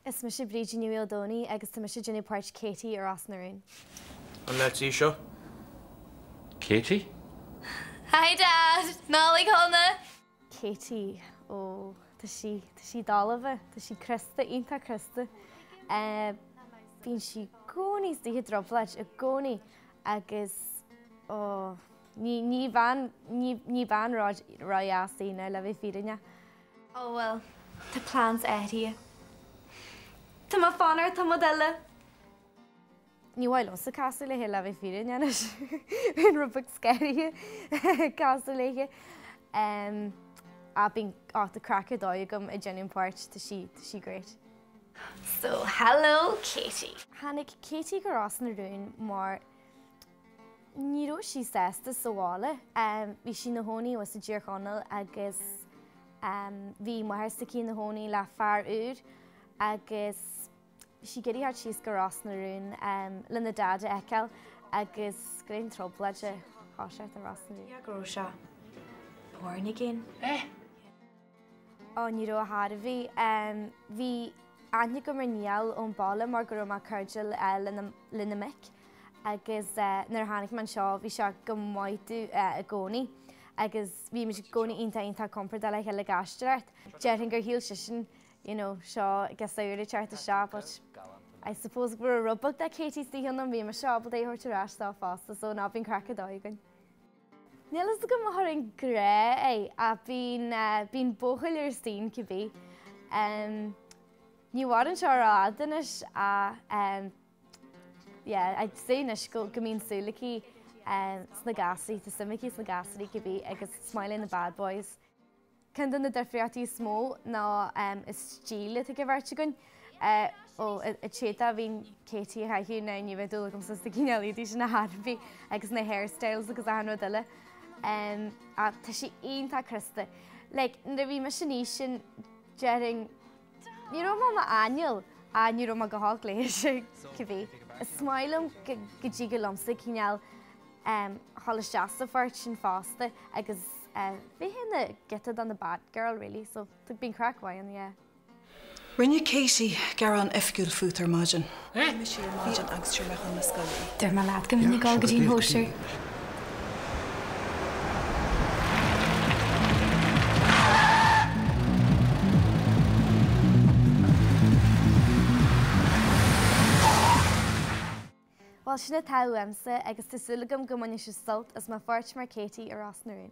Is me sé Brídín New Dóní agus tá me sé Jenny Parch Katie ar as narún. An let's see seo. Katie? Hi Dad, nálaigh honna. Katie, ó, tá sí dálamh, tá sí Christa, ionta Christa. Bhín sí gcónaí stíthe droblaid a gcónaí agus ó ní bhain ráásaína le bheith fírinne. Oh well, the plans éirí. Tá má fánar tá modelle. Ní bhfuil os a casú le le bheith fírinne bhín rubach scéirithe casú leiche. A bhín áta crackad dóigem a Jenny Parch tá sí great. So, hello, Katie. Hannig Katie go as narún mar ní ró sí sésta sa bhála. Bhí sí na hónaí was a ddíorchonal agus bhí maithirsta cí na hónaí le fear úr agus sí geirí hart síos go as narún le na dada eiceil agus gréin troblaide háseart a ras narún. Ja, gro se. Bhórna gin. Ó ní ró a háda bhí. Bhí aithne go mar níal ón balla mar go raibh mar cardil lena mic agus nar tháinig man seo bhí seo go maiidú a gcónaí agus bhí me gcónaí ionta compra de le heile gaisteart. Dearan gur híal sin seo gasaúla teart a seo, but I suppose gur a rubbach de Katie stíhan an bhí mar seo, but é thuirtarás tá fásta, so ná bhín crackad dóigan. Nílas go mar an gré a bhín bóchail ar stín cibí. Ní bhhain seo rádanis a ag saonis go mín súlaí sna gasaí, tá simicí sna gasaí go bhí agus Smiling the Bad Boys. Cyn dyn na derfriatí smó ná is stíle a gyfarte gwn. O y tcheta fi'n Katie a haithú na ni fe dŵl gom sy'n gynnu di sy'n harfi agus na hairstyles agus a hanw dyle. A ta si un ta Krista. Like, na fi machination jering ni ro ma annual a ni ro ma gahog leis cyfi. Y smailum gydig lomsa cynnal holas jasta fart sy'n fasta agus fi hyn getted on the bad girl really, so t'ag been crack wain, yeah. Rinne Katie gar an efgiúil fút ar máidin. Mi sé ar máidin agus tíir mechan na scoilí. Dyr ma lad gymryd ni gael gyda'n hwysir. Wel, sy'n y taw emsa, agus tyswylgam gyma'n eisiau salt as mae fforch mar Katie ar as na rhywun.